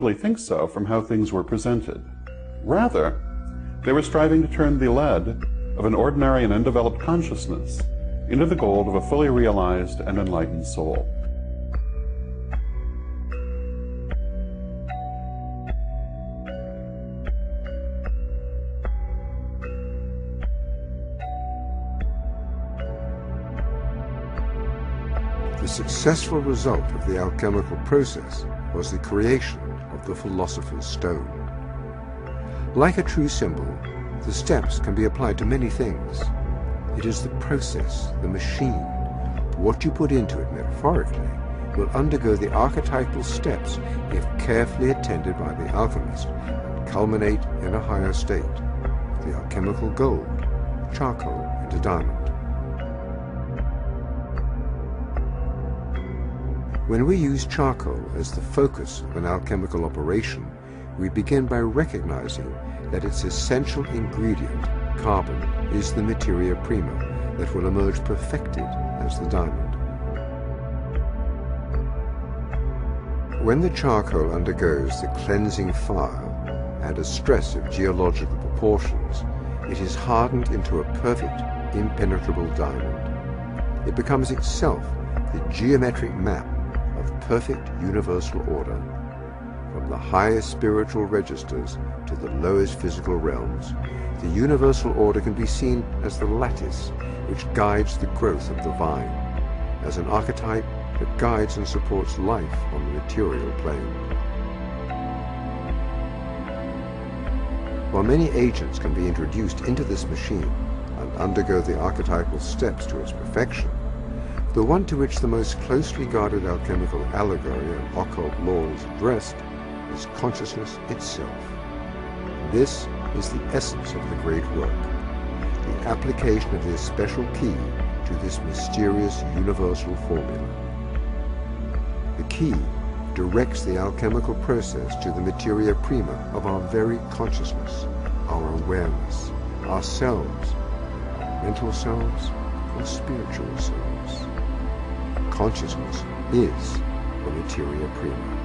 really think so from how things were presented. Rather, they were striving to turn the lead of an ordinary and undeveloped consciousness into the gold of a fully realized and enlightened soul. The successful result of the alchemical process was the creation of the Philosopher's Stone. Like a true symbol, the steps can be applied to many things. It is the process, the machine. What you put into it metaphorically will undergo the archetypal steps if carefully attended by the alchemist and culminate in a higher state, the alchemical gold, charcoal, and a diamond. When we use charcoal as the focus of an alchemical operation, we begin by recognizing that its essential ingredient, carbon, is the materia prima that will emerge perfected as the diamond. When the charcoal undergoes the cleansing fire and a stress of geological proportions, it is hardened into a perfect, impenetrable diamond. It becomes itself the geometric map of perfect universal order. From the highest spiritual registers to the lowest physical realms, the universal order can be seen as the lattice which guides the growth of the vine, as an archetype that guides and supports life on the material plane. While many agents can be introduced into this machine and undergo the archetypal steps to its perfection, the one to which the most closely guarded alchemical allegory and occult law is addressed is consciousness itself. This is the essence of the great work, the application of this special key to this mysterious universal formula. The key directs the alchemical process to the materia prima of our very consciousness, our awareness, ourselves, mental selves, or spiritual selves. Consciousness is the materia prima.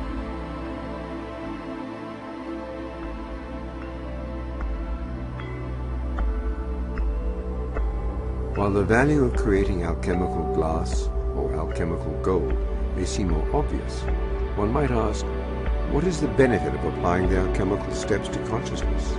While the value of creating alchemical glass or alchemical gold may seem more obvious, one might ask, what is the benefit of applying the alchemical steps to consciousness?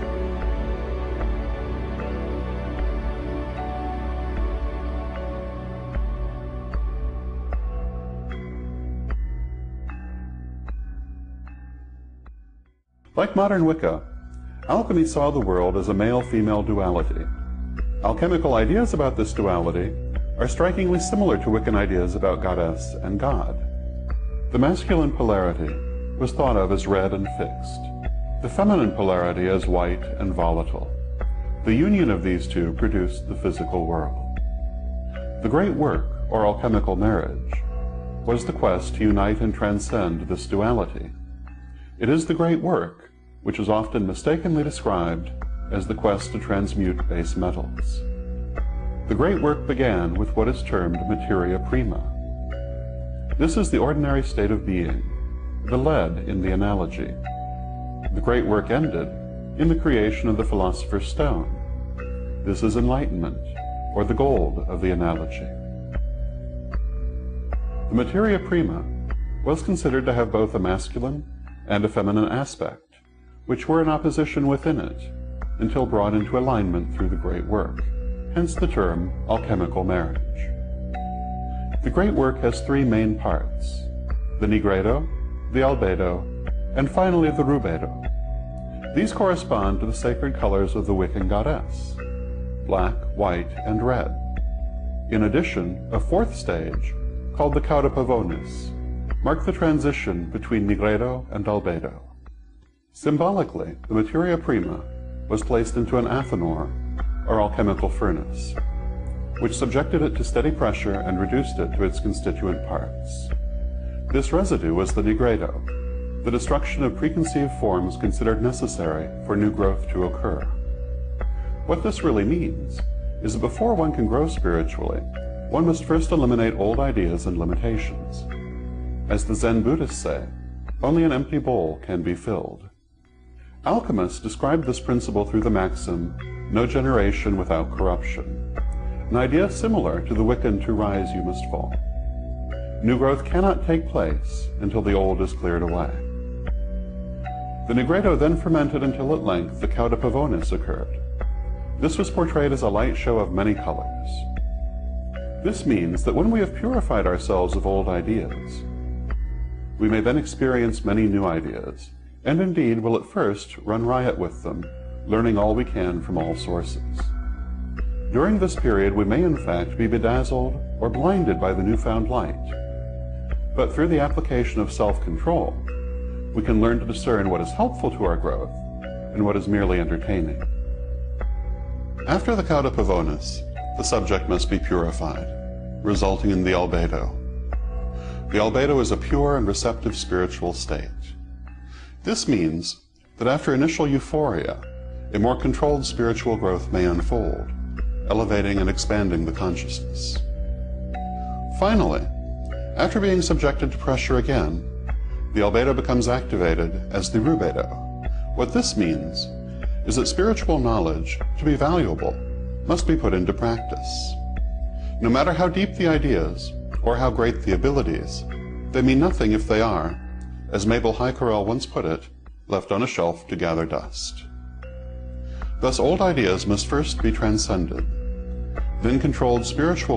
Like modern Wicca, alchemy saw the world as a male-female duality. Alchemical ideas about this duality are strikingly similar to Wiccan ideas about goddess and god. The masculine polarity was thought of as red and fixed, the feminine polarity as white and volatile. The union of these two produced the physical world. The great work, or alchemical marriage, was the quest to unite and transcend this duality. It is the great work which is often mistakenly described as the quest to transmute base metals. The great work began with what is termed materia prima. This is the ordinary state of being, the lead in the analogy. The great work ended in the creation of the Philosopher's Stone. This is enlightenment, or the gold of the analogy. The materia prima was considered to have both a masculine and a feminine aspect, which were in opposition within it, until brought into alignment through the great work, hence the term alchemical marriage. The great work has three main parts: the nigredo, the albedo, and finally the rubedo. These correspond to the sacred colors of the Wiccan goddess: black, white, and red. In addition, a fourth stage, called the cauda pavonis, marked the transition between nigredo and albedo. Symbolically, the materia prima was placed into an athanor, or alchemical furnace, which subjected it to steady pressure and reduced it to its constituent parts. This residue was the nigredo, the destruction of preconceived forms considered necessary for new growth to occur. What this really means is that before one can grow spiritually, one must first eliminate old ideas and limitations. As the Zen Buddhists say, only an empty bowl can be filled. Alchemists described this principle through the maxim, "No generation without corruption," an idea similar to the Wiccan "To rise you must fall." New growth cannot take place until the old is cleared away. The Nigredo then fermented until at length the Cauda Pavonis occurred. This was portrayed as a light show of many colors. This means that when we have purified ourselves of old ideas, we may then experience many new ideas, and indeed will at first run riot with them, learning all we can from all sources. During this period we may in fact be bedazzled or blinded by the newfound light, but through the application of self-control, we can learn to discern what is helpful to our growth and what is merely entertaining. After the Cauda Pavonis, the subject must be purified, resulting in the albedo. The albedo is a pure and receptive spiritual state. This means that after initial euphoria, a more controlled spiritual growth may unfold, elevating and expanding the consciousness. Finally, after being subjected to pressure again, the albedo becomes activated as the rubedo. What this means is that spiritual knowledge, to be valuable, must be put into practice. No matter how deep the ideas, or how great the abilities, they mean nothing if they are, as Mabel Heikerel once put it, left on a shelf to gather dust. Thus old ideas must first be transcended, then controlled spiritual